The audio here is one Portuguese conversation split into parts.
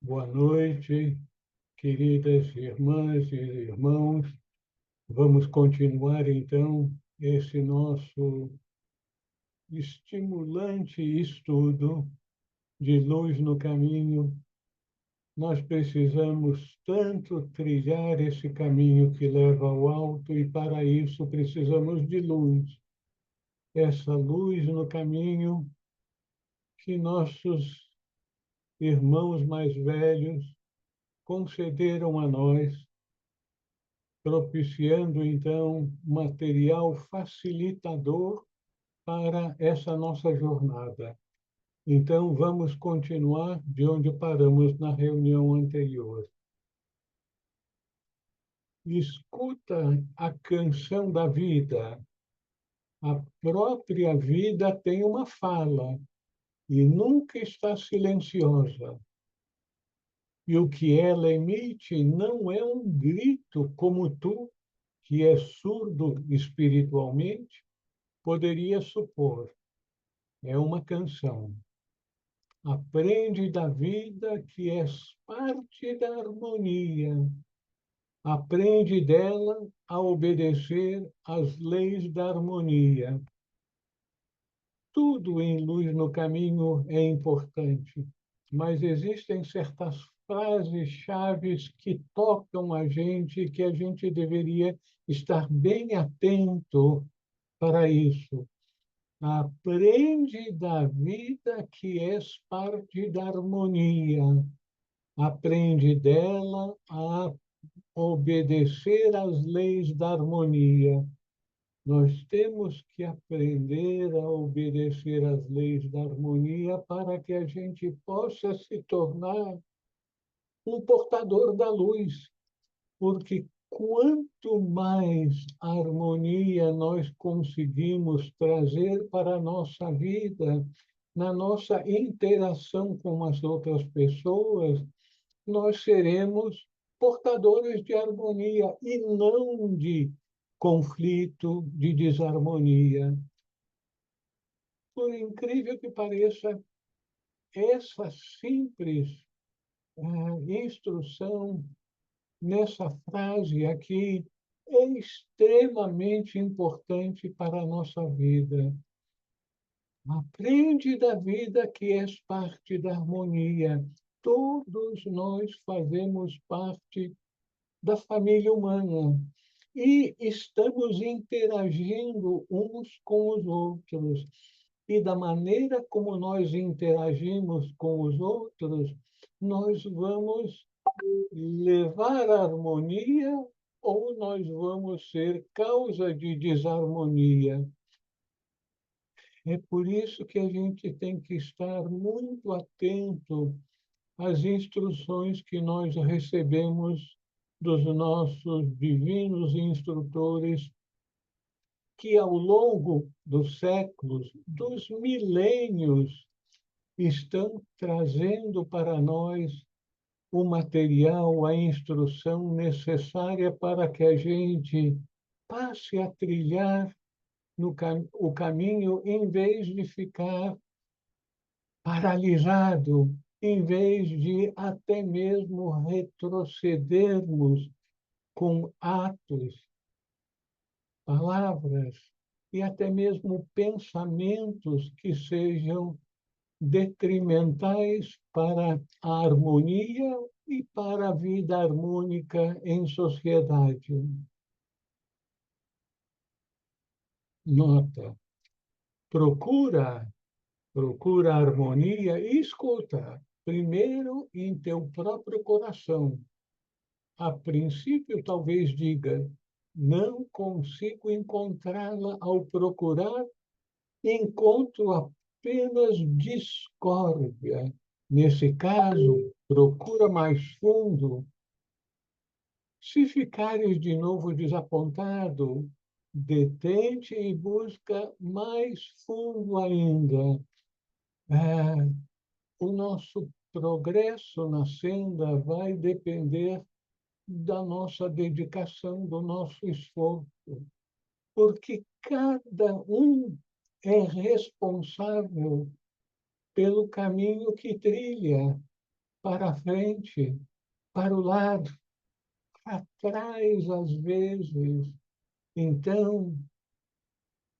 Boa noite, queridas irmãs e irmãos. Vamos continuar, então, esse nosso estimulante estudo de Luz no Caminho. Nós precisamos tanto trilhar esse caminho que leva ao alto e, para isso, precisamos de luz. Essa luz no caminho que nossos irmãos mais velhos concederam a nós, propiciando, então, material facilitador para essa nossa jornada. Então, vamos continuar de onde paramos na reunião anterior. Escuta a canção da vida. A própria vida tem uma fala e nunca está silenciosa. E o que ela emite não é um grito como tu, que é surdo espiritualmente, poderia supor. É uma canção. Aprende da vida que és parte da harmonia. Aprende dela a obedecer às leis da harmonia. Tudo em Luz no Caminho é importante, mas existem certas frases chaves que tocam a gente, que a gente deveria estar bem atento para isso. Aprende da vida que és parte da harmonia. Aprende dela a obedecer às leis da harmonia. Nós temos que aprender a obedecer às leis da harmonia para que a gente possa se tornar um portador da luz, porque quanto mais harmonia nós conseguimos trazer para a nossa vida, na nossa interação com as outras pessoas, nós seremos portadores de harmonia e não de conflito, de desarmonia. Por incrível que pareça, essa simples instrução nessa frase aqui é extremamente importante para a nossa vida. Aprende da vida que és parte da harmonia. Todos nós fazemos parte da família humana e estamos interagindo uns com os outros. E da maneira como nós interagimos com os outros, nós vamos levar a harmonia ou nós vamos ser causa de desarmonia. É por isso que a gente tem que estar muito atento às instruções que nós recebemos dos nossos divinos instrutores, que ao longo dos séculos, dos milênios, estão trazendo para nós o material, a instrução necessária para que a gente passe a trilhar o caminho em vez de ficar paralisado, em vez de até mesmo retrocedermos com atos, palavras e até mesmo pensamentos que sejam detrimentais para a harmonia e para a vida harmônica em sociedade. Nota, procura, procura a harmonia e escuta, primeiro em teu próprio coração. A princípio, talvez diga, não consigo encontrá-la ao procurar, encontro apenas discórdia. Nesse caso, procura mais fundo. Se ficares de novo desapontado, detente e busca mais fundo ainda. O nosso progresso na senda vai depender da nossa dedicação, do nosso esforço, porque cada um é responsável pelo caminho que trilha. para a frente, para o lado, para trás, às vezes. Então,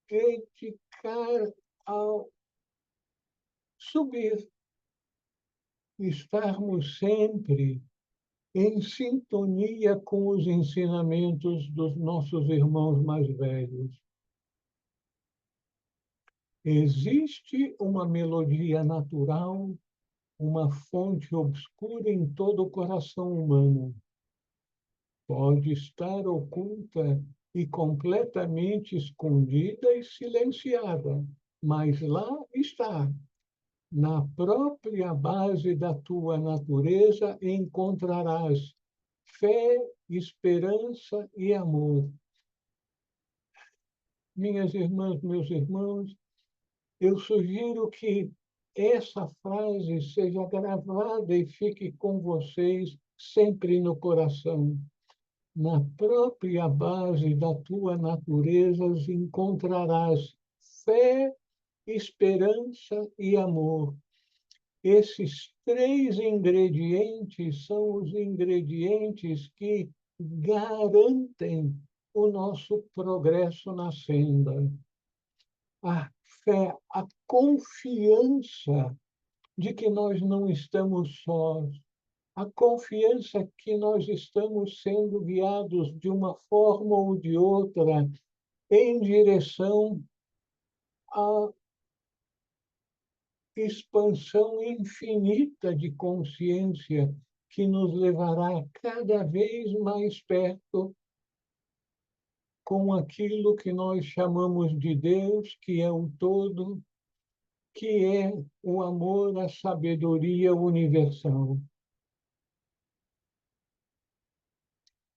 dedicar ao subir, estarmos sempre em sintonia com os ensinamentos dos nossos irmãos mais velhos. Existe uma melodia natural, uma fonte obscura em todo o coração humano. Pode estar oculta e completamente escondida e silenciada, mas lá está. Na própria base da tua natureza encontrarás fé, esperança e amor. Minhas irmãs, meus irmãos, eu sugiro que essa frase seja gravada e fique com vocês sempre no coração. Na própria base da tua natureza encontrarás fé, esperança e amor. Esses três ingredientes são os ingredientes que garantem o nosso progresso na senda. A fé, a confiança de que nós não estamos sós, a confiança que nós estamos sendo guiados de uma forma ou de outra em direção à expansão infinita de consciência que nos levará cada vez mais perto com aquilo que nós chamamos de Deus, que é o todo, que é o amor, a sabedoria universal.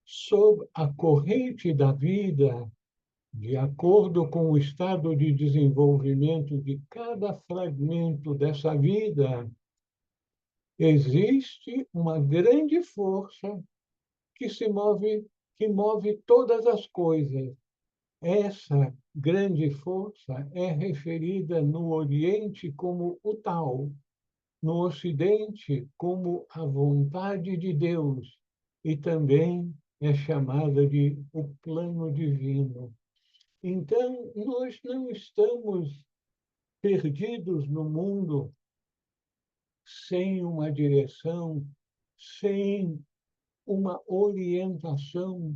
Sob a corrente da vida, de acordo com o estado de desenvolvimento de cada fragmento dessa vida, existe uma grande força que move todas as coisas. Essa grande força é referida no Oriente como o Tao, no Ocidente como a vontade de Deus, e também é chamada de o plano divino. Então, nós não estamos perdidos no mundo sem uma direção, sem uma orientação,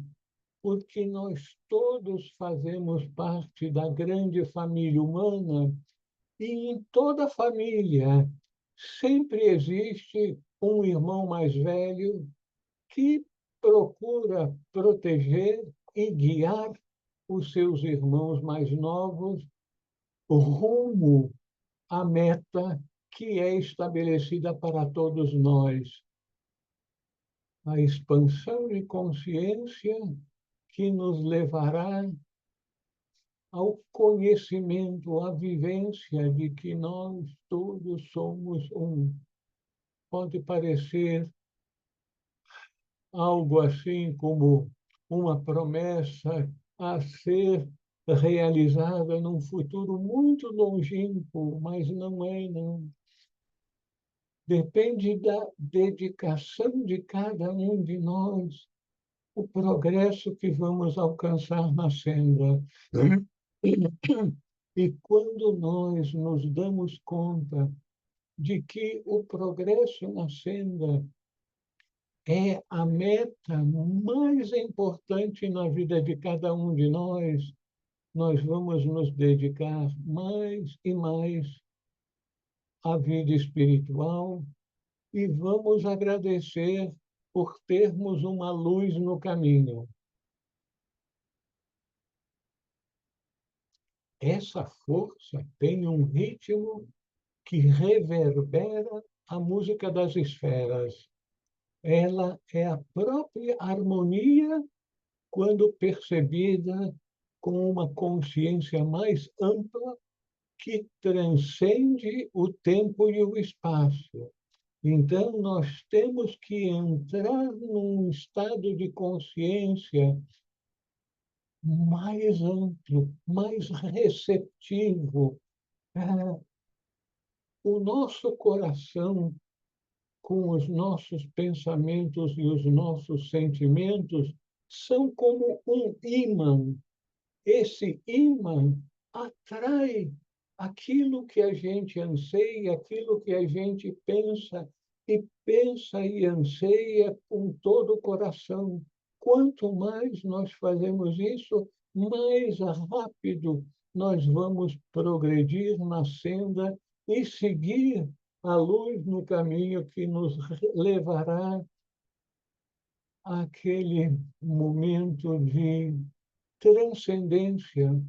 porque nós todos fazemos parte da grande família humana e em toda família sempre existe um irmão mais velho que procura proteger e guiar os seus irmãos mais novos rumo à meta que é estabelecida para todos nós. A expansão de consciência que nos levará ao conhecimento, à vivência de que nós todos somos um. Pode parecer algo assim como uma promessa a ser realizada num futuro muito longínquo, mas não é, não. Depende da dedicação de cada um de nós, o progresso que vamos alcançar na senda. E quando nós nos damos conta de que o progresso na senda é a meta mais importante na vida de cada um de nós vamos nos dedicar mais e mais à vida espiritual e vamos agradecer por termos uma luz no caminho. Essa força tem um ritmo que reverbera a música das esferas. Ela é a própria harmonia quando percebida com uma consciência mais ampla que transcende o tempo e o espaço. Então, nós temos que entrar num estado de consciência mais amplo, mais receptivo. O nosso coração com os nossos pensamentos e os nossos sentimentos são como um ímã. Esse ímã atrai aquilo que a gente anseia, aquilo que a gente pensa e anseia com todo o coração. Quanto mais nós fazemos isso, mais rápido nós vamos progredir na senda e seguir a luz no caminho que nos levará àquele momento de transcendência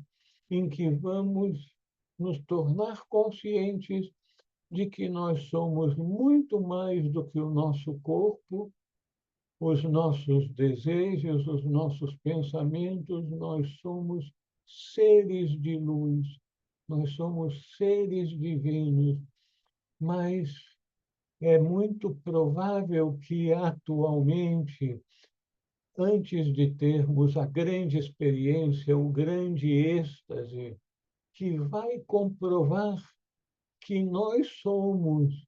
em que vamos nos tornar conscientes de que nós somos muito mais do que o nosso corpo, os nossos desejos, os nossos pensamentos, nós somos seres de luz, nós somos seres divinos, mas é muito provável que atualmente, antes de termos a grande experiência, o grande êxtase, que vai comprovar que nós somos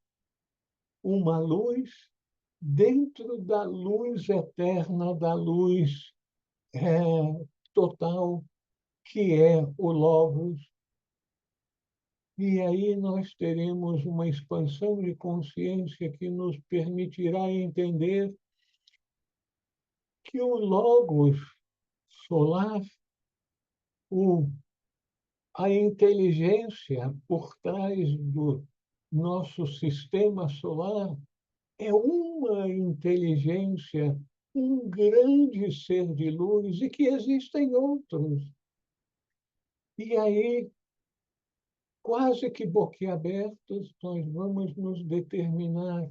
uma luz dentro da luz eterna, da luz total, que é o Logos. E aí nós teremos uma expansão de consciência que nos permitirá entender que o Logos solar, o a inteligência por trás do nosso sistema solar é uma inteligência, um grande ser de luz e que existem outros. E aí, quase que boquiabertos, nós vamos nos determinar.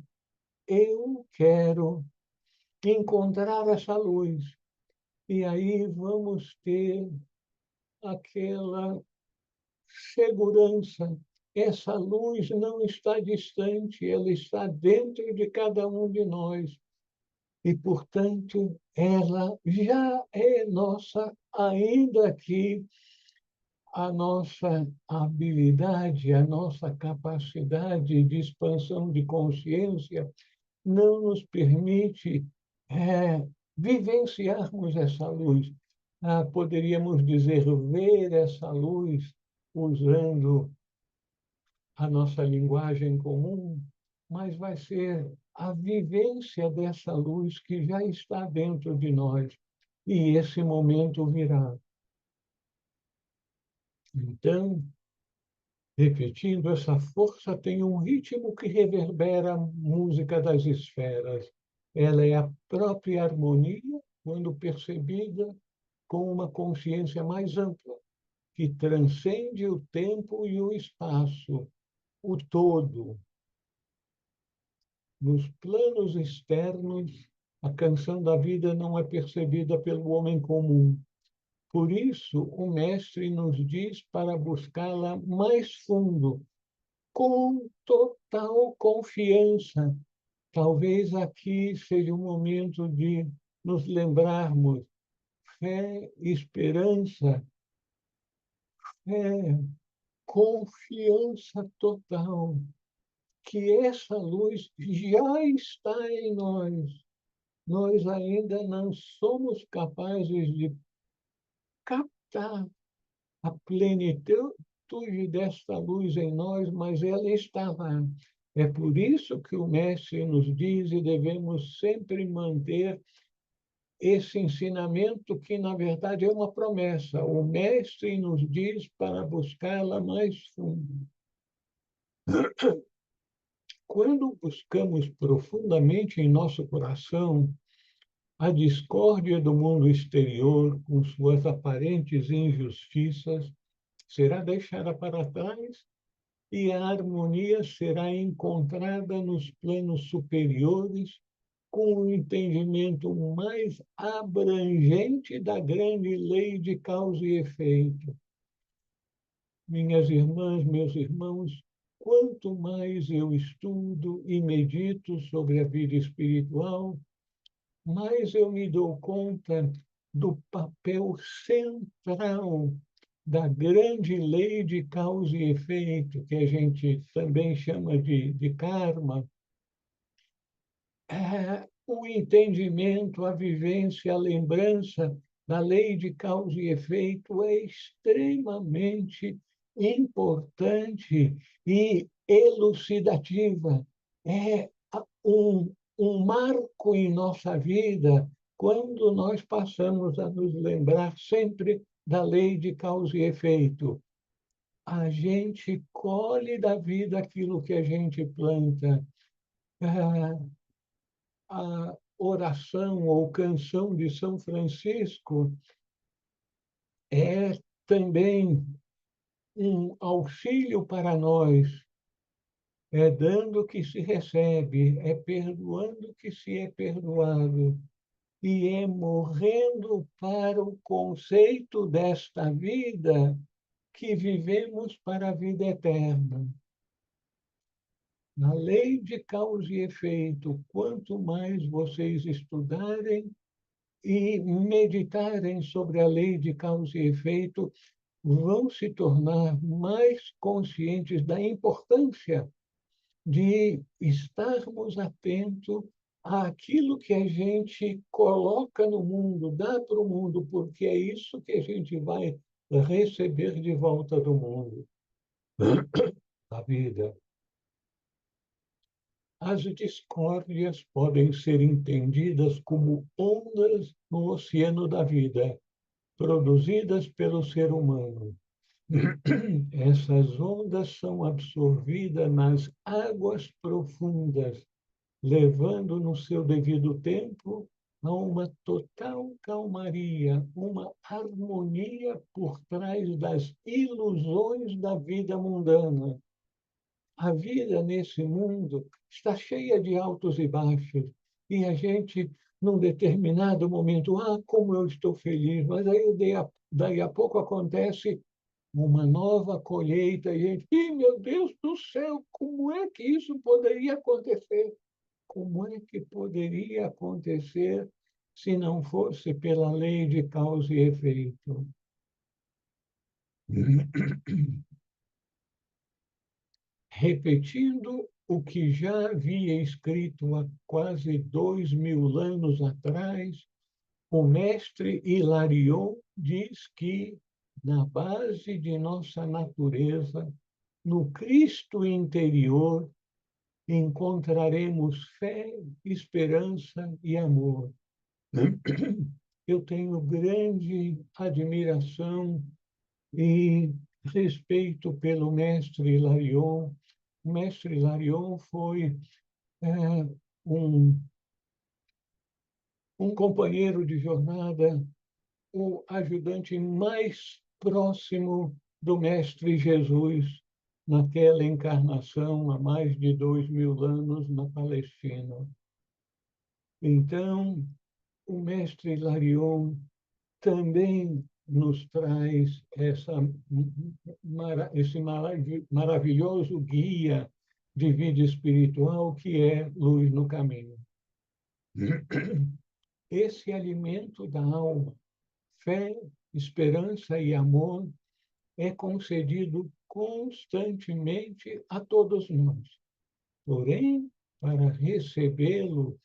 Eu quero encontrar essa luz. E aí vamos ter aquela segurança. Essa luz não está distante, ela está dentro de cada um de nós. E, portanto, ela já é nossa, ainda que a nossa habilidade, a nossa capacidade de expansão de consciência não nos permite vivenciarmos essa luz. Poderíamos dizer, ver essa luz usando a nossa linguagem comum, mas vai ser a vivência dessa luz que já está dentro de nós. E esse momento virá. Então, repetindo, essa força tem um ritmo que reverbera a música das esferas. Ela é a própria harmonia quando percebida com uma consciência mais ampla, que transcende o tempo e o espaço, o todo. Nos planos externos, a canção da vida não é percebida pelo homem comum. Por isso, o Mestre nos diz para buscá-la mais fundo, com total confiança. Talvez aqui seja o momento de nos lembrarmos fé, esperança, fé, confiança total, que essa luz já está em nós. Nós ainda não somos capazes de captar a plenitude desta luz em nós, mas ela está lá. É por isso que o Mestre nos diz e devemos sempre manter esse ensinamento que, na verdade, é uma promessa. O Mestre nos diz para buscá-la mais fundo. Quando buscamos profundamente em nosso coração a discórdia do mundo exterior, com suas aparentes injustiças, será deixada para trás e a harmonia será encontrada nos planos superiores, com o entendimento mais abrangente da grande lei de causa e efeito. Minhas irmãs, meus irmãos, quanto mais eu estudo e medito sobre a vida espiritual, mais eu me dou conta do papel central da grande lei de causa e efeito, que a gente também chama de karma, o entendimento, a vivência, a lembrança da lei de causa e efeito é extremamente importante e elucidativa. É um marco em nossa vida quando nós passamos a nos lembrar sempre da lei de causa e efeito. A gente colhe da vida aquilo que a gente planta. A oração ou canção de São Francisco é também um auxílio para nós. É dando que se recebe, é perdoando que se é perdoado, e é morrendo para o conceito desta vida que vivemos para a vida eterna. Na lei de causa e efeito, quanto mais vocês estudarem e meditarem sobre a lei de causa e efeito, vão se tornar mais conscientes da importância de estarmos atentos àquilo que a gente coloca no mundo, dá para o mundo, porque é isso que a gente vai receber de volta do mundo, da vida. As discórdias podem ser entendidas como ondas no oceano da vida, produzidas pelo ser humano. Essas ondas são absorvidas nas águas profundas, levando no seu devido tempo a uma total calmaria, uma harmonia por trás das ilusões da vida mundana. A vida nesse mundo está cheia de altos e baixos, e a gente, num determinado momento, como eu estou feliz, mas aí daí a pouco acontece uma nova colheita, e a gente, meu Deus do céu, como é que isso poderia acontecer? Como é que poderia acontecer se não fosse pela lei de causa e efeito? Repetindo o que já havia escrito há quase 2000 anos atrás, o mestre Hilarion diz que, na base de nossa natureza, no Cristo interior, encontraremos fé, esperança e amor. Eu tenho grande admiração e respeito pelo mestre Hilarion. O mestre Hilarion foi um, um companheiro de jornada, o ajudante mais próximo do mestre Jesus naquela encarnação há mais de 2000 anos na Palestina. Então, o mestre Hilarion também nos traz esse maravilhoso guia de vida espiritual que é Luz no Caminho. Esse alimento da alma, fé, esperança e amor, é concedido constantemente a todos nós. Porém, para recebê-lo,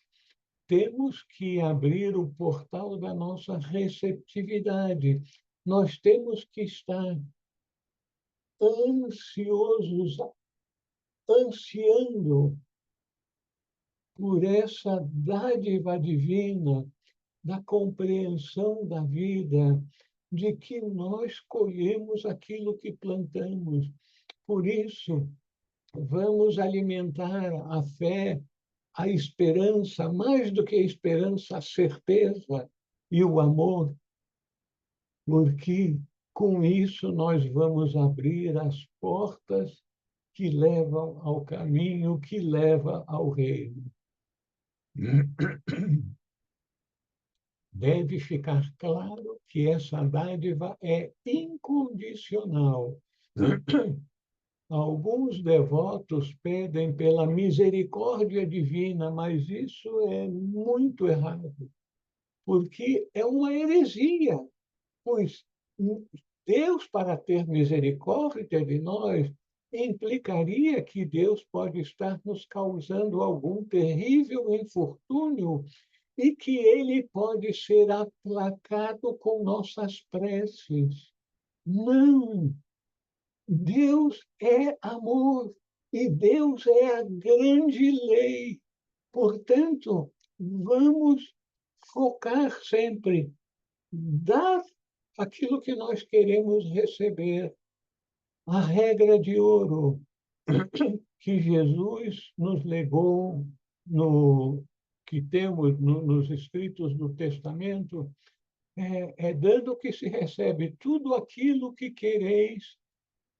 temos que abrir o portal da nossa receptividade. Nós temos que estar ansiosos, ansiando por essa dádiva divina da compreensão da vida, de que nós colhemos aquilo que plantamos. Por isso, vamos alimentar a fé, a esperança, mais do que a esperança, a certeza e o amor, porque com isso nós vamos abrir as portas que levam ao caminho que leva ao reino. Deve ficar claro que essa dádiva é incondicional. Alguns devotos pedem pela misericórdia divina, mas isso é muito errado, porque é uma heresia, pois Deus, para ter misericórdia de nós, implicaria que Deus pode estar nos causando algum terrível infortúnio e que ele pode ser aplacado com nossas preces. Não! Deus é amor e Deus é a grande lei. Portanto, vamos focar sempre, dar aquilo que nós queremos receber. A regra de ouro que Jesus nos legou, que temos nos escritos do Testamento, é dando que se recebe tudo aquilo que quereis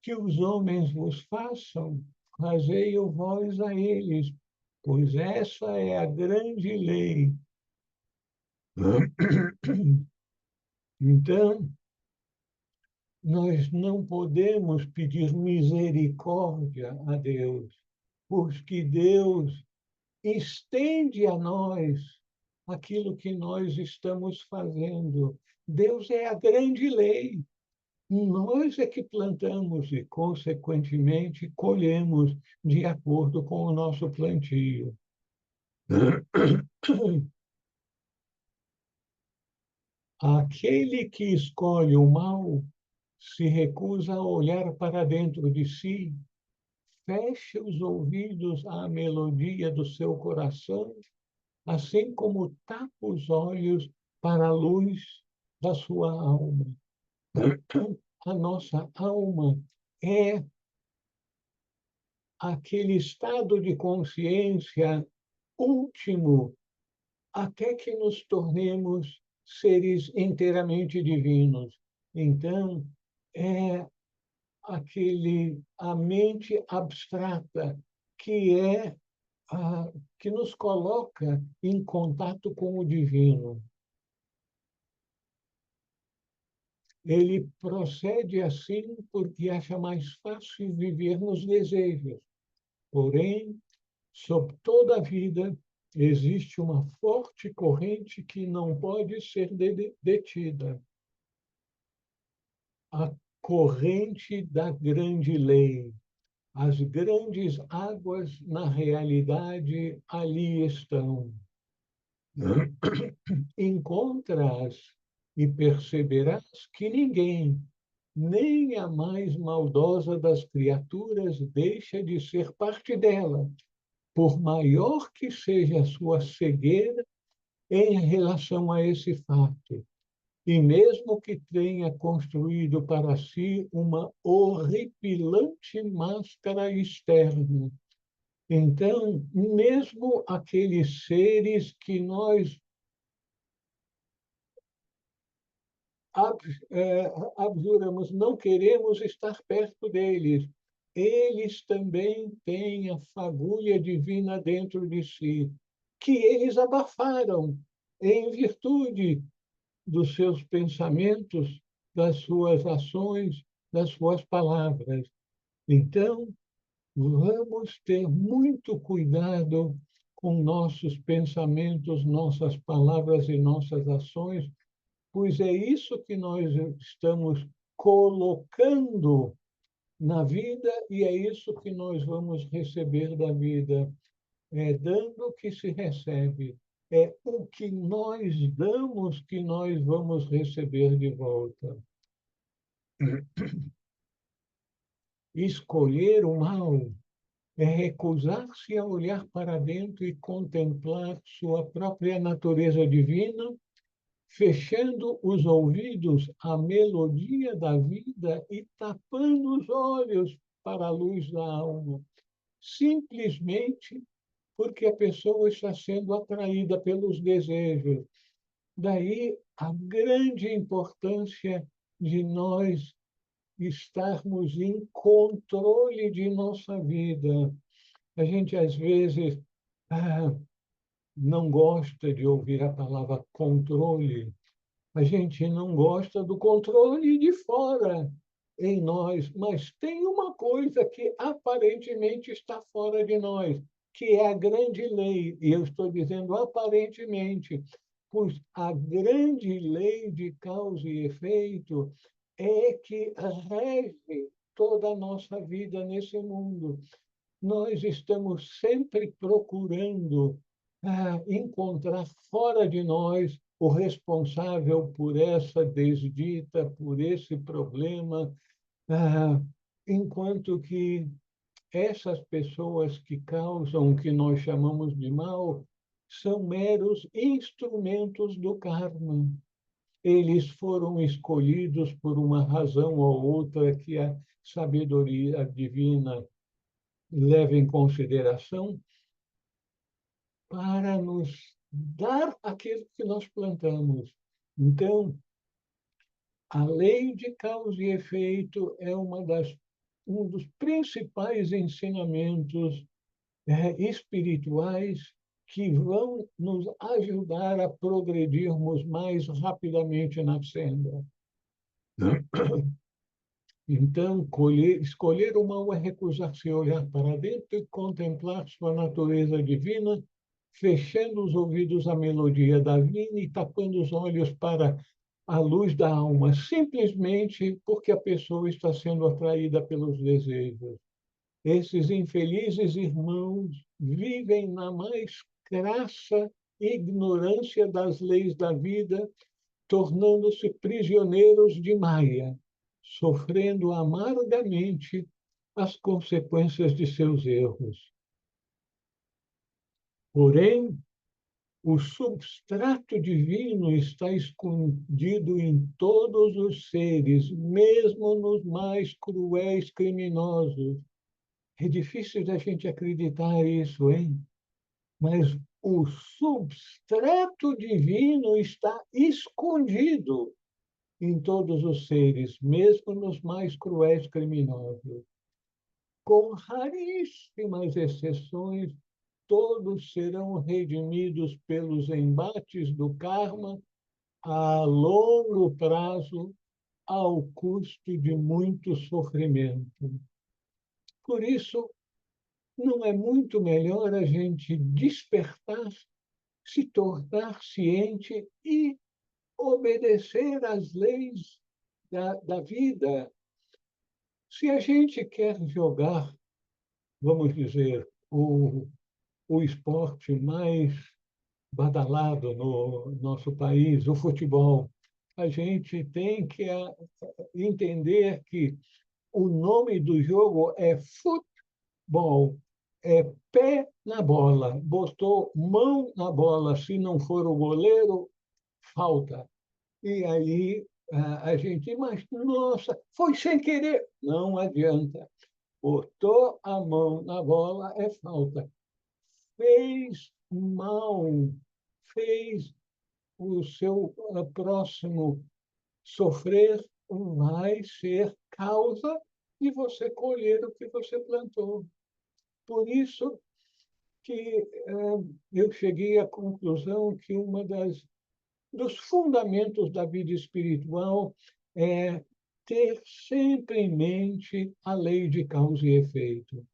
que os homens vos façam, fazei-o vós a eles, pois essa é a grande lei. Então, nós não podemos pedir misericórdia a Deus, porque Deus estende a nós aquilo que nós estamos fazendo. Deus é a grande lei. Nós é que plantamos e, consequentemente, colhemos de acordo com o nosso plantio. Aquele que escolhe o mal se recusa a olhar para dentro de si, fecha os ouvidos à melodia do seu coração, assim como tapa os olhos para a luz da sua alma. A nossa alma é aquele estado de consciência último até que nos tornemos seres inteiramente divinos. Então, é a mente abstrata que que nos coloca em contato com o divino. Ele procede assim porque acha mais fácil viver nos desejos. Porém, sob toda a vida, existe uma forte corrente que não pode ser detida. A corrente da grande lei. As grandes águas, na realidade, ali estão. Encontra-as e perceberás que ninguém, nem a mais maldosa das criaturas, deixa de ser parte dela, por maior que seja a sua cegueira em relação a esse fato. E mesmo que tenha construído para si uma horripilante máscara externa. Então, mesmo aqueles seres que nós abjuramos, não queremos estar perto deles, eles também têm a fagulha divina dentro de si, que eles abafaram em virtude dos seus pensamentos, das suas ações, das suas palavras. Então, vamos ter muito cuidado com nossos pensamentos, nossas palavras e nossas ações, pois é isso que nós estamos colocando na vida e é isso que nós vamos receber da vida. É dando que se recebe. É o que nós damos que nós vamos receber de volta. Escolher o mal é recusar-se a olhar para dentro e contemplar sua própria natureza divina, fechando os ouvidos à melodia da vida e tapando os olhos para a luz da alma, simplesmente porque a pessoa está sendo atraída pelos desejos. Daí a grande importância de nós estarmos em controle de nossa vida. A gente, às vezes, ah, não gosta de ouvir a palavra controle. A gente não gosta do controle de fora em nós, mas tem uma coisa que aparentemente está fora de nós, que é a grande lei. E eu estou dizendo aparentemente, pois a grande lei de causa e efeito é que rege toda a nossa vida nesse mundo. Nós estamos sempre procurando encontrar fora de nós o responsável por essa desdita, por esse problema, enquanto que essas pessoas que causam o que nós chamamos de mal são meros instrumentos do karma. Eles foram escolhidos por uma razão ou outra que a sabedoria divina leva em consideração para nos dar aquilo que nós plantamos. Então, a lei de causa e efeito é um dos principais ensinamentos espirituais que vão nos ajudar a progredirmos mais rapidamente na senda. Então, escolher o mal é recusar-se a olhar para dentro e contemplar sua natureza divina, fechando os ouvidos à melodia da vida e tapando os olhos para a luz da alma, simplesmente porque a pessoa está sendo atraída pelos desejos. Esses infelizes irmãos vivem na mais crassa ignorância das leis da vida, tornando-se prisioneiros de Maya, sofrendo amargamente as consequências de seus erros. Porém, o substrato divino está escondido em todos os seres, mesmo nos mais cruéis criminosos. É difícil da gente acreditar isso, hein? Mas o substrato divino está escondido em todos os seres, mesmo nos mais cruéis criminosos. Com raríssimas exceções, todos serão redimidos pelos embates do karma a longo prazo, ao custo de muito sofrimento. Por isso, não é muito melhor a gente despertar, se tornar ciente e obedecer às leis da vida? Se a gente quer jogar, vamos dizer, o esporte mais badalado no nosso país, o futebol, a gente tem que entender que o nome do jogo é futebol, é pé na bola. Botou mão na bola, se não for o goleiro, falta. E aí a gente, mas nossa, foi sem querer. Não adianta. Botou a mão na bola, é falta. Fez mal, fez o seu próximo sofrer, vai ser causa de você colher o que você plantou. Por isso que eu cheguei à conclusão que dos fundamentos da vida espiritual é ter sempre em mente a lei de causa e efeito.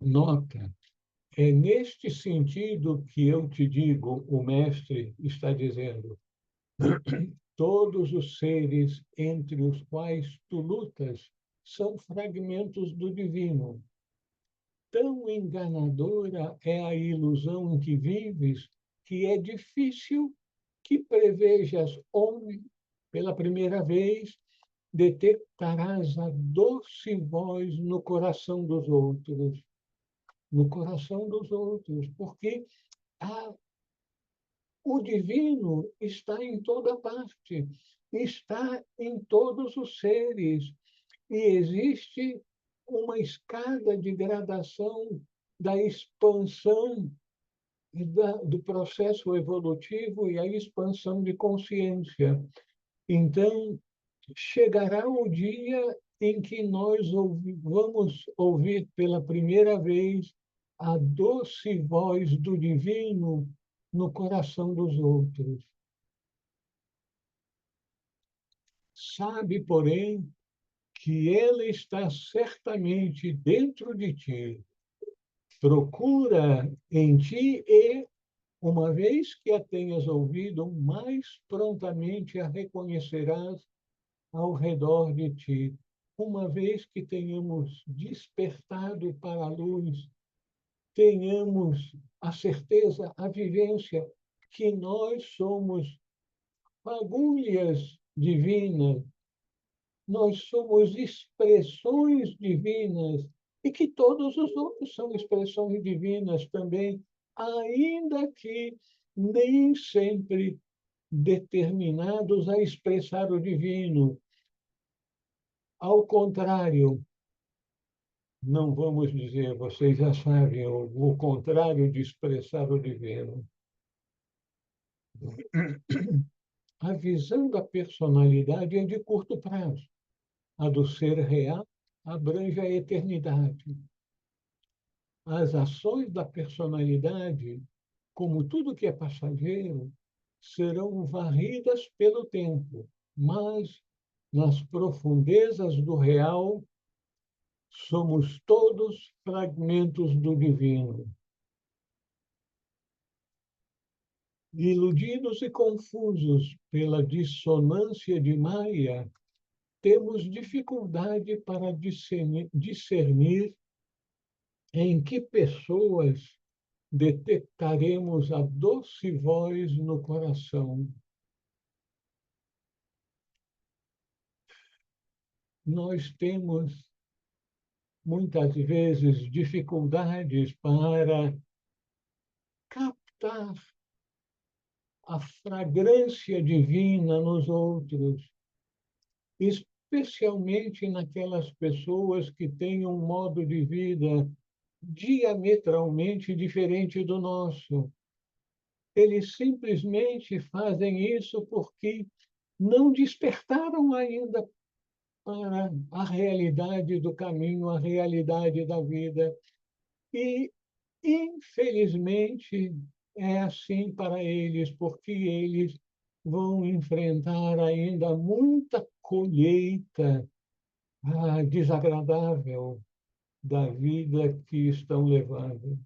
Nota, é neste sentido que eu te digo, o mestre está dizendo, todos os seres entre os quais tu lutas são fragmentos do divino. Tão enganadora é a ilusão em que vives que é difícil que prevejas onde, pela primeira vez, detectarás a doce voz no coração dos outros. No coração dos outros, porque o divino está em toda parte, está em todos os seres, e existe uma escada de gradação da expansão do processo evolutivo e a expansão de consciência. Então, chegará o dia em que nós vamos ouvir pela primeira vez a doce voz do divino no coração dos outros. Sabe, porém, que ela está certamente dentro de ti. Procura em ti e, uma vez que a tenhas ouvido, mais prontamente a reconhecerás ao redor de ti. Uma vez que tenhamos despertado para a luz, tenhamos a certeza, a vivência que nós somos fagulhas divinas, nós somos expressões divinas e que todos os outros são expressões divinas também, ainda que nem sempre determinados a expressar o divino. Ao contrário, não vamos dizer, vocês já sabem, o contrário de expressar o divino. A visão da personalidade é de curto prazo. A do ser real abrange a eternidade. As ações da personalidade, como tudo que é passageiro, serão varridas pelo tempo, mas nas profundezas do real somos todos fragmentos do divino. Iludidos e confusos pela dissonância de Maya, temos dificuldade para discernir em que pessoas detectaremos a doce voz no coração. Nós temos, muitas vezes, dificuldades para captar a fragrância divina nos outros, especialmente naquelas pessoas que têm um modo de vida diametralmente diferente do nosso. Eles simplesmente fazem isso porque não despertaram ainda para a realidade do caminho, a realidade da vida. E, infelizmente, é assim para eles, porque eles vão enfrentar ainda muita colheita desagradável da vida que estão levando.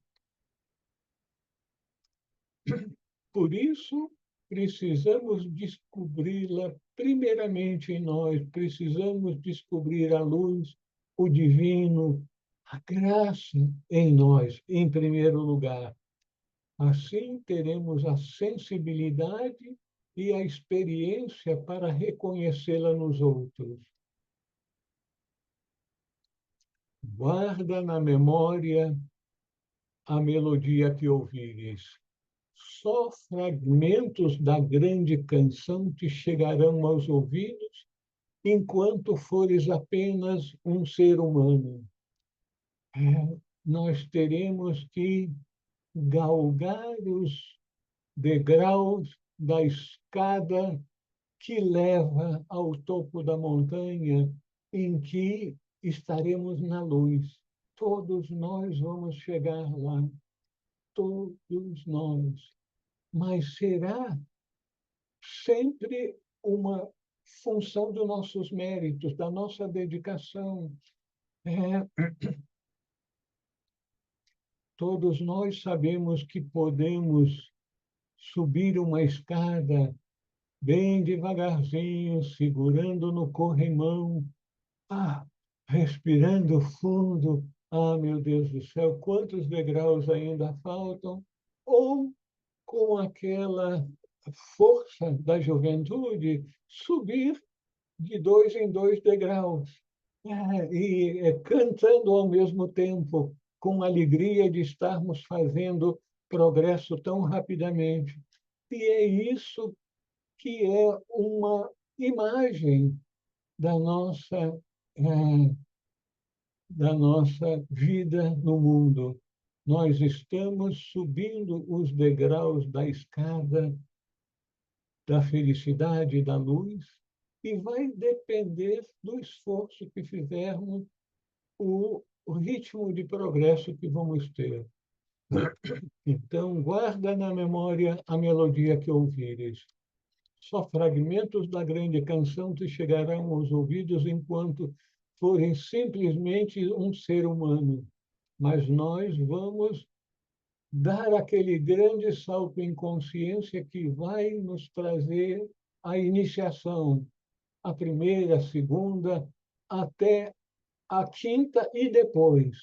Por isso, precisamos descobri-la primeiramente em nós, precisamos descobrir a luz, o divino, a graça em nós, em primeiro lugar. Assim teremos a sensibilidade e a experiência para reconhecê-la nos outros. Guarda na memória a melodia que ouvires. Só fragmentos da grande canção te chegarão aos ouvidos enquanto fores apenas um ser humano. Nós teremos que galgar os degraus da escada que leva ao topo da montanha, em que estaremos na luz. Todos nós vamos chegar lá, todos nós. Mas será sempre uma função dos nossos méritos, da nossa dedicação. Todos nós sabemos que podemos subir uma escada bem devagarzinho, segurando no corrimão, respirando fundo. Meu Deus do céu, quantos degraus ainda faltam? Ou com aquela força da juventude, subir de 2 em 2 degraus. E cantando ao mesmo tempo, com alegria de estarmos fazendo progresso tão rapidamente. E é isso que é uma imagem da nossa vida no mundo. Nós estamos subindo os degraus da escada da felicidade e da luz, e vai depender do esforço que fizermos, o ritmo de progresso que vamos ter. Então, guarda na memória a melodia que ouvires. Só fragmentos da grande canção te chegarão aos ouvidos enquanto forem simplesmente um ser humano. Mas nós vamos dar aquele grande salto em consciência que vai nos trazer a iniciação, a primeira, a segunda, até a quinta e depois.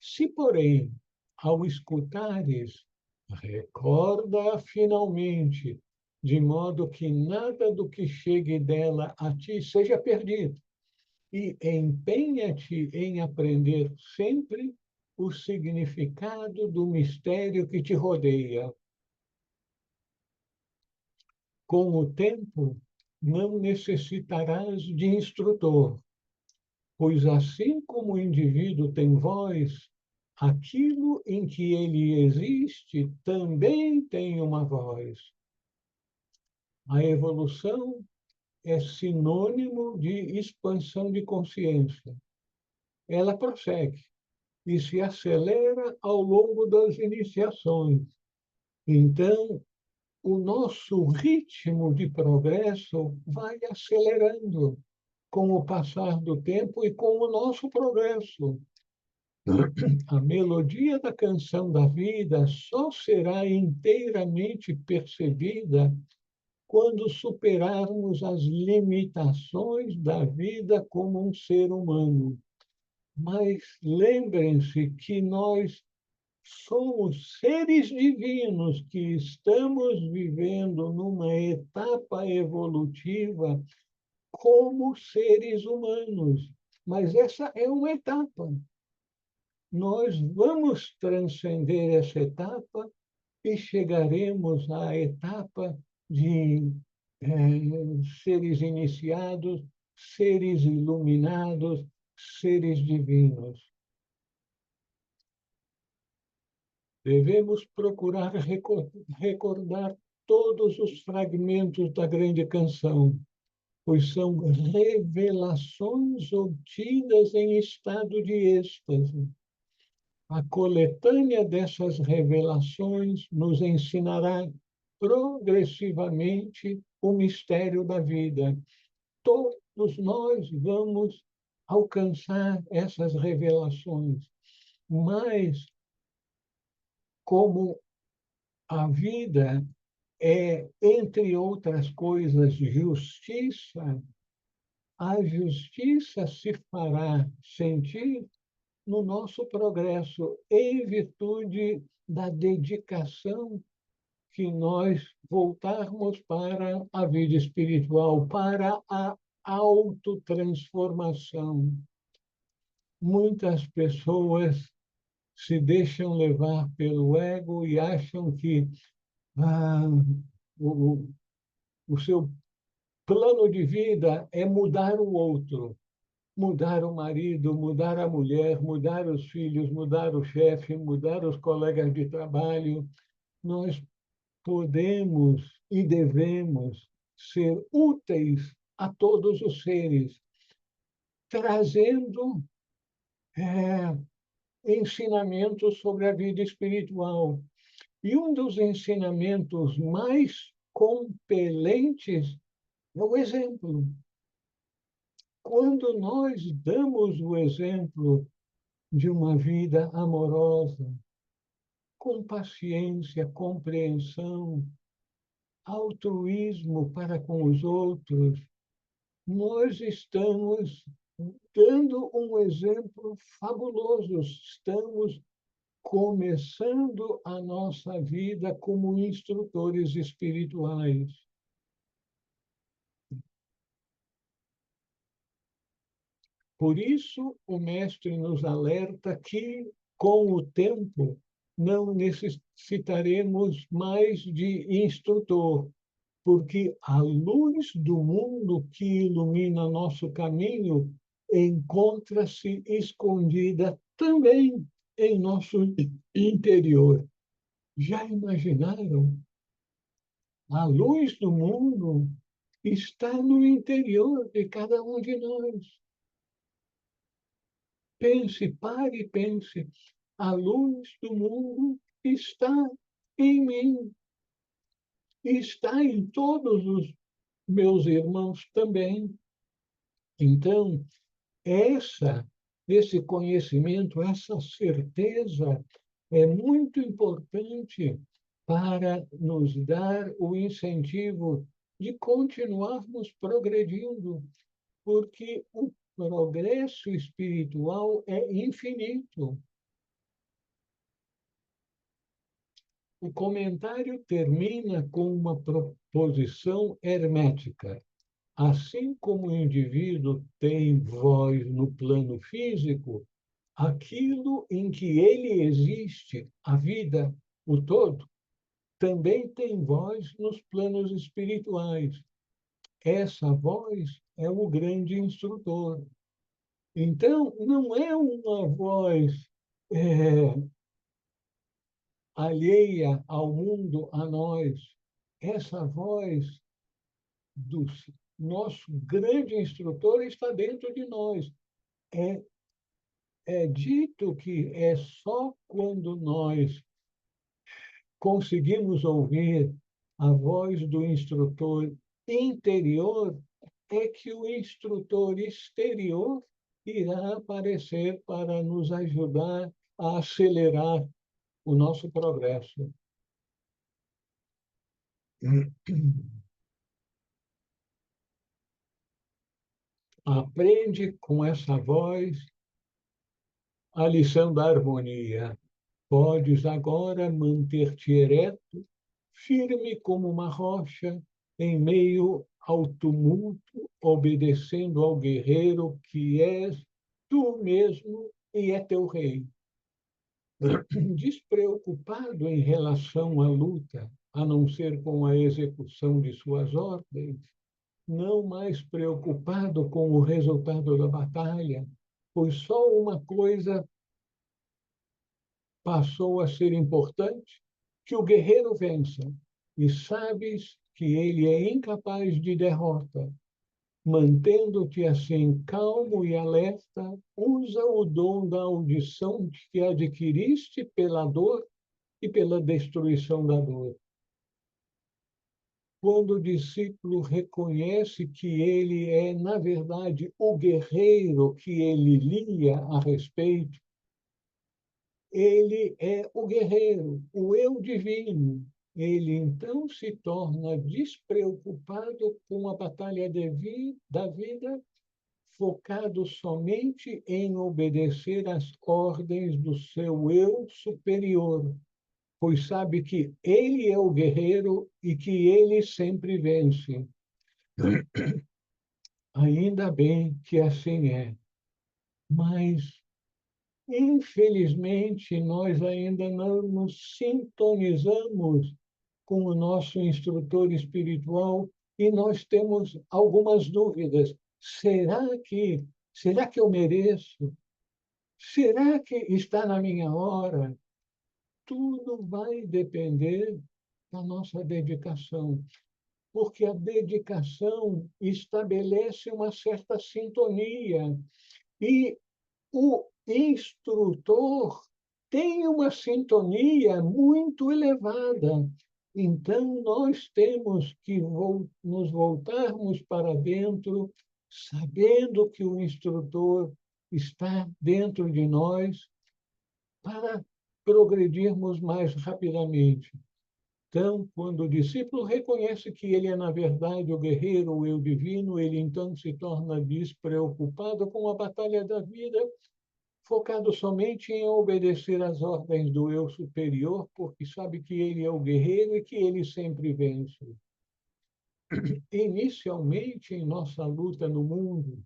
Se, porém, ao escutares, recorda finalmente, de modo que nada do que chegue dela a ti seja perdido, e empenha-te em aprender sempre o significado do mistério que te rodeia. Com o tempo, não necessitarás de instrutor, pois assim como o indivíduo tem voz, aquilo em que ele existe também tem uma voz. A evolução é sinônimo de expansão de consciência. Ela prossegue e se acelera ao longo das iniciações. Então, o nosso ritmo de progresso vai acelerando com o passar do tempo e com o nosso progresso. A melodia da canção da vida só será inteiramente percebida quando superarmos as limitações da vida como um ser humano. Mas lembrem-se que nós somos seres divinos que estamos vivendo numa etapa evolutiva como seres humanos. Mas essa é uma etapa. Nós vamos transcender essa etapa e chegaremos à etapa de seres iniciados, seres iluminados, seres divinos. Devemos procurar recordar todos os fragmentos da grande canção, pois são revelações obtidas em estado de êxtase. A coletânea dessas revelações nos ensinará progressivamente o mistério da vida. Todos nós vamos alcançar essas revelações, mas como a vida é, entre outras coisas, justiça, a justiça se fará sentir no nosso progresso, em virtude da dedicação que nós voltarmos para a vida espiritual, para a autotransformação. Muitas pessoas se deixam levar pelo ego e acham que o, o seu plano de vida é mudar o outro. Mudar o marido, mudar a mulher, mudar os filhos, mudar o chefe, mudar os colegas de trabalho. Nós podemos e devemos ser úteis a todos os seres, trazendo ensinamentos sobre a vida espiritual. E um dos ensinamentos mais compelentes é o exemplo. Quando nós damos o exemplo de uma vida amorosa, com paciência, compreensão, altruísmo para com os outros, nós estamos dando um exemplo fabuloso. Estamos começando a nossa vida como instrutores espirituais. Por isso, o mestre nos alerta que, com o tempo, não necessitaremos mais de instrutor, porque a luz do mundo que ilumina nosso caminho encontra-se escondida também em nosso interior. Já imaginaram? A luz do mundo está no interior de cada um de nós. Pense, pare e pense. A luz do mundo está em mim. Está em todos os meus irmãos também. Então, esse conhecimento, essa certeza é muito importante para nos dar o incentivo de continuarmos progredindo, porque o progresso espiritual é infinito. O comentário termina com uma proposição hermética. Assim como o indivíduo tem voz no plano físico, aquilo em que ele existe, a vida, o todo, também tem voz nos planos espirituais. Essa voz é o grande instrutor. Então, não é uma voz é, alheia ao mundo, a nós. Essa voz do nosso grande instrutor está dentro de nós. É, é dito que é só quando nós conseguimos ouvir a voz do instrutor interior é que o instrutor exterior irá aparecer para nos ajudar a acelerar o nosso progresso. Aprende com essa voz a lição da harmonia. Podes agora manter-te ereto, firme como uma rocha, em meio ao tumulto, obedecendo ao guerreiro que és tu mesmo e é teu rei. Despreocupado em relação à luta, a não ser com a execução de suas ordens, não mais preocupado com o resultado da batalha, pois só uma coisa passou a ser importante, que o guerreiro vença, e sabes que ele é incapaz de derrota. Mantendo-te assim calmo e alerta, usa o dom da audição que adquiriste pela dor e pela destruição da dor. Quando o discípulo reconhece que ele é, na verdade, o guerreiro que ele lia a respeito, ele é o guerreiro, o eu divino. Ele então se torna despreocupado com a batalha da vida, focado somente em obedecer às ordens do seu eu superior, pois sabe que ele é o guerreiro e que ele sempre vence. Ainda bem que assim é, mas infelizmente, nós ainda não nos sintonizamos com o nosso instrutor espiritual e nós temos algumas dúvidas. Será que eu mereço? Será que está na minha hora? Tudo vai depender da nossa dedicação, porque a dedicação estabelece uma certa sintonia e o instrutor tem uma sintonia muito elevada. Então, nós temos que nos voltarmos para dentro, sabendo que o instrutor está dentro de nós, para progredirmos mais rapidamente. Então, quando o discípulo reconhece que ele é, na verdade, o guerreiro, o eu divino, ele então se torna despreocupado com a batalha da vida, focado somente em obedecer às ordens do eu superior, porque sabe que ele é o guerreiro e que ele sempre vence. Inicialmente, em nossa luta no mundo,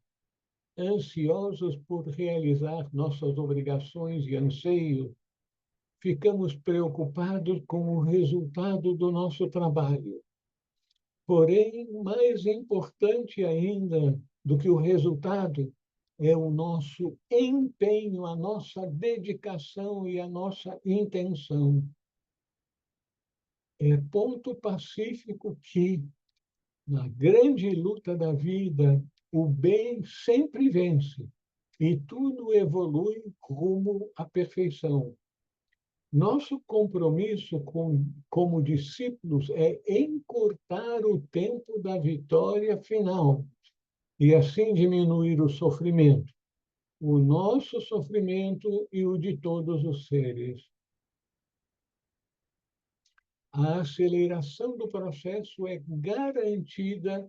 ansiosos por realizar nossas obrigações e anseios, ficamos preocupados com o resultado do nosso trabalho. Porém, mais importante ainda do que o resultado é o nosso empenho, a nossa dedicação e a nossa intenção. É ponto pacífico que, na grande luta da vida, o bem sempre vence e tudo evolui rumo à perfeição. Nosso compromisso como discípulos é encurtar o tempo da vitória final e assim diminuir o sofrimento, o nosso sofrimento e o de todos os seres. A aceleração do processo é garantida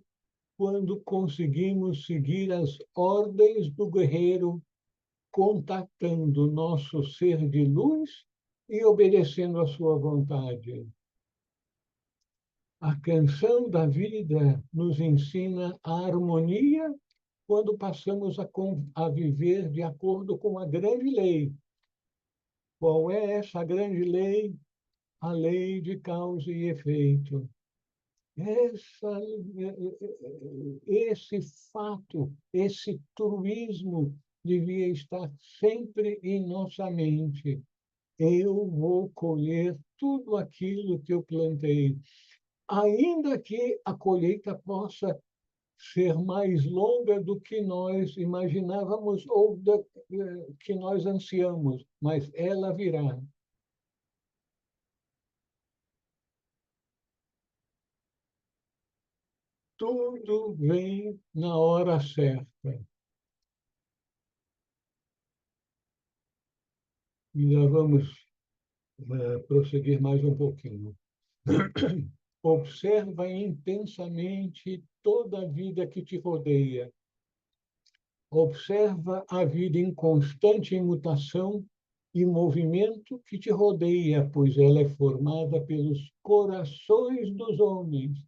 quando conseguimos seguir as ordens do guerreiro, contactando nosso ser de luz e obedecendo à sua vontade. A canção da vida nos ensina a harmonia quando passamos a viver de acordo com a grande lei. Qual é essa grande lei? A lei de causa e efeito. Esse fato, esse truísmo devia estar sempre em nossa mente. Eu vou colher tudo aquilo que eu plantei, ainda que a colheita possa ser mais longa do que nós imaginávamos ou que nós ansiamos, mas ela virá. Tudo vem na hora certa. E nós vamos prosseguir mais um pouquinho. Observa intensamente toda a vida que te rodeia. Observa a vida em constante mutação e movimento que te rodeia, pois ela é formada pelos corações dos homens.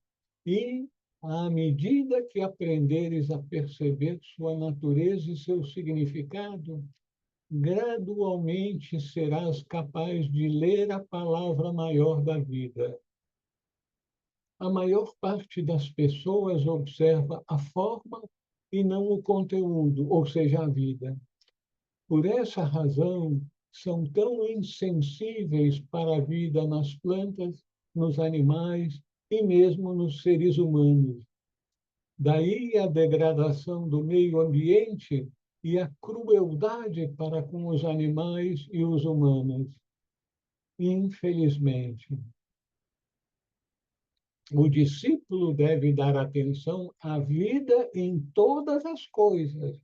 E, à medida que aprenderes a perceber sua natureza e seu significado, gradualmente serás capaz de ler a palavra maior da vida. A maior parte das pessoas observa a forma e não o conteúdo, ou seja, a vida. Por essa razão, são tão insensíveis para a vida nas plantas, nos animais e mesmo nos seres humanos. Daí a degradação do meio ambiente e a crueldade para com os animais e os humanos. Infelizmente, o discípulo deve dar atenção à vida em todas as coisas,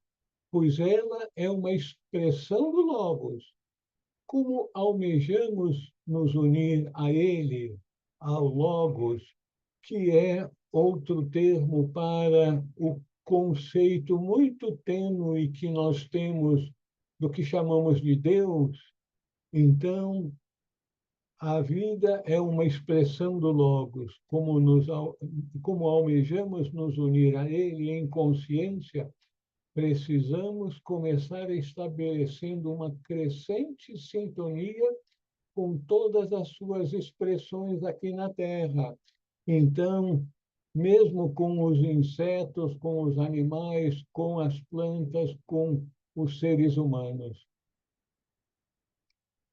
pois ela é uma expressão do Logos. Como almejamos nos unir a ele, ao Logos, que é outro termo para o conceito muito tênue que nós temos do que chamamos de Deus, então a vida é uma expressão do Logos. Como almejamos nos unir a ele em consciência, precisamos começar estabelecendo uma crescente sintonia com todas as suas expressões aqui na Terra. Então, mesmo com os insetos, com os animais, com as plantas, com os seres humanos.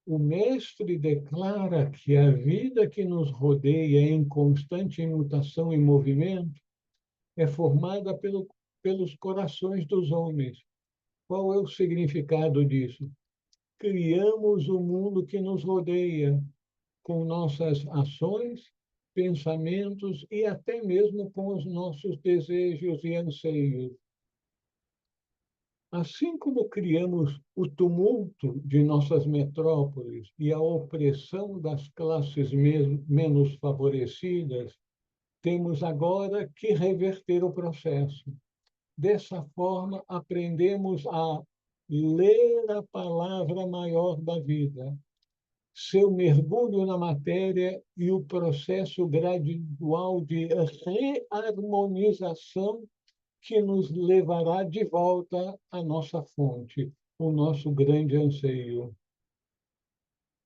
O mestre declara que a vida que nos rodeia em constante mutação e movimento é formada pelos corações dos homens. Qual é o significado disso? Criamos o mundo que nos rodeia com nossas ações, pensamentos e até mesmo com os nossos desejos e anseios. Assim como criamos o tumulto de nossas metrópoles e a opressão das classes menos favorecidas, temos agora que reverter o processo. Dessa forma, aprendemos a ler a palavra maior da vida, seu mergulho na matéria e o processo gradual de reharmonização que nos levará de volta à nossa fonte, o nosso grande anseio.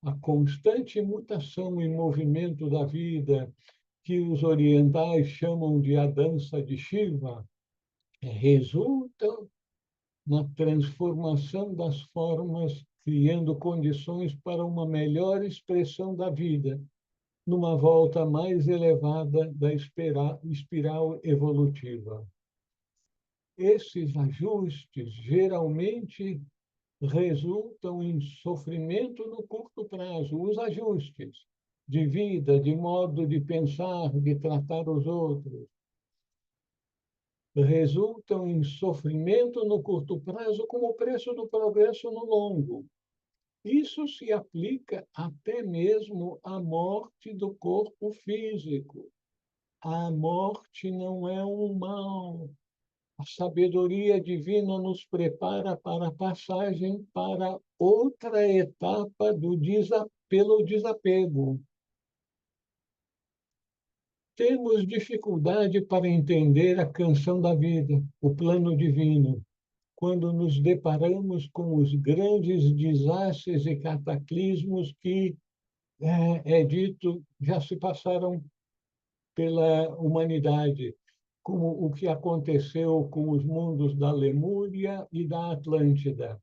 A constante mutação e movimento da vida, que os orientais chamam de a dança de Shiva, resulta na transformação das formas, criando condições para uma melhor expressão da vida, numa volta mais elevada da espiral evolutiva. Esses ajustes geralmente resultam em sofrimento no curto prazo. Os ajustes de vida, de modo de pensar, de tratar os outros, resultam em sofrimento no curto prazo como preço do progresso no longo. Isso se aplica até mesmo à morte do corpo físico. A morte não é um mal. A sabedoria divina nos prepara para a passagem para outra etapa pelo desapego. Temos dificuldade para entender a canção da vida, o plano divino, quando nos deparamos com os grandes desastres e cataclismos que, é dito, já se passaram pela humanidade, como o que aconteceu com os mundos da Lemúria e da Atlântida.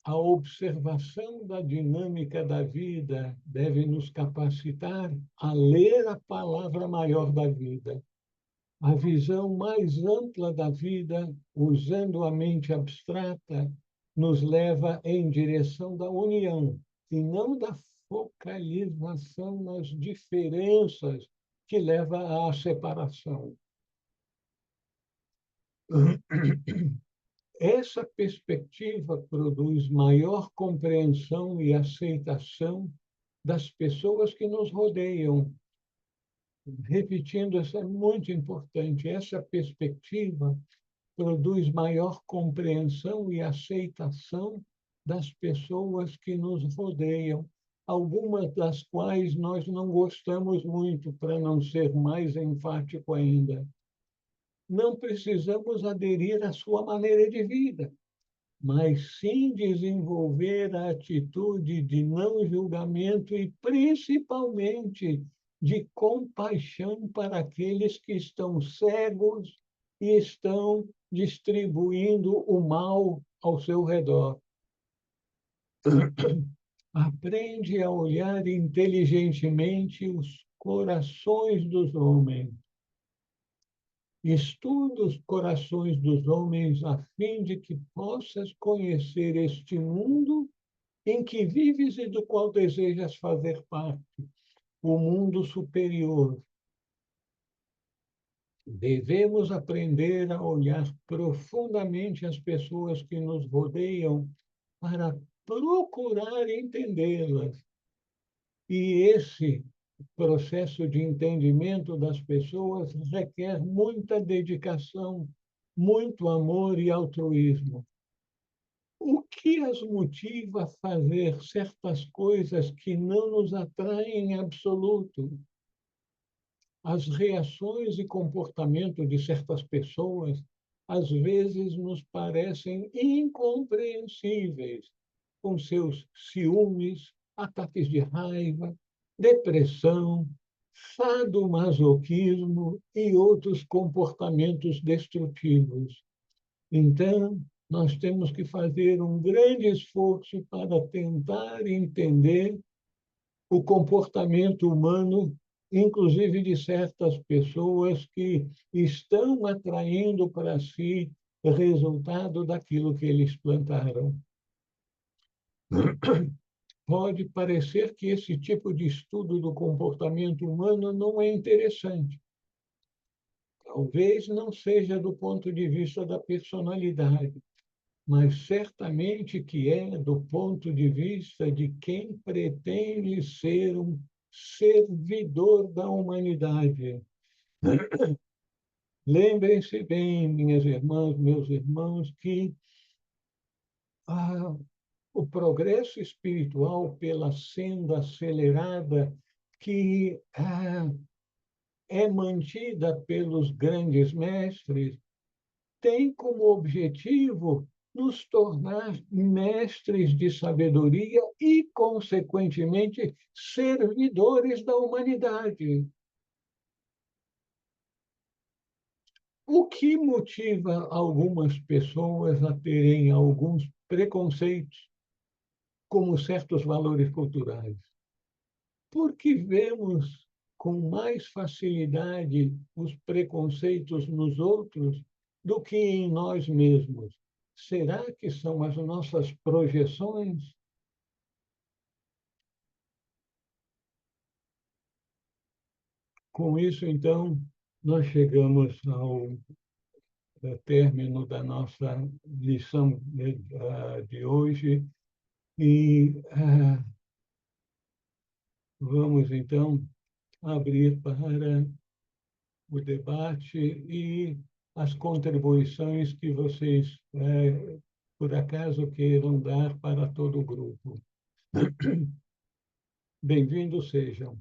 A observação da dinâmica da vida deve nos capacitar a ler a palavra maior da vida, a visão mais ampla da vida, usando a mente abstrata, nos leva em direção da união e não da focalização nas diferenças que leva à separação. Essa perspectiva produz maior compreensão e aceitação das pessoas que nos rodeiam. Repetindo, isso é muito importante. Essa perspectiva produz maior compreensão e aceitação das pessoas que nos rodeiam, algumas das quais nós não gostamos muito, para não ser mais enfático ainda. Não precisamos aderir à sua maneira de vida, mas sim desenvolver a atitude de não julgamento e, principalmente, de compaixão para aqueles que estão cegos e estão distribuindo o mal ao seu redor. Aprende a olhar inteligentemente os corações dos homens. Estuda os corações dos homens a fim de que possas conhecer este mundo em que vives e do qual desejas fazer parte, o mundo superior. Devemos aprender a olhar profundamente as pessoas que nos rodeiam para procurar entendê-las. E esse processo de entendimento das pessoas requer muita dedicação, muito amor e altruísmo. O que as motiva a fazer certas coisas que não nos atraem em absoluto? As reações e comportamento de certas pessoas às vezes nos parecem incompreensíveis, com seus ciúmes, ataques de raiva, depressão, sadomasoquismo e outros comportamentos destrutivos. Então, nós temos que fazer um grande esforço para tentar entender o comportamento humano, inclusive de certas pessoas que estão atraindo para si o resultado daquilo que eles plantaram. Pode parecer que esse tipo de estudo do comportamento humano não é interessante. Talvez não seja do ponto de vista da personalidade, mas certamente que é do ponto de vista de quem pretende ser um servidor da humanidade. Lembrem-se bem, minhas irmãs, meus irmãos, que o progresso espiritual pela senda acelerada que é mantida pelos grandes mestres tem como objetivo nos tornar mestres de sabedoria e, consequentemente, servidores da humanidade. O que motiva algumas pessoas a terem alguns preconceitos, como certos valores culturais? Porque vemos com mais facilidade os preconceitos nos outros do que em nós mesmos. Será que são as nossas projeções? Com isso, então, nós chegamos ao término da nossa lição de hoje. E vamos, então, abrir para o debate e as contribuições que vocês, por acaso, queiram dar para todo o grupo. Bem-vindos sejam.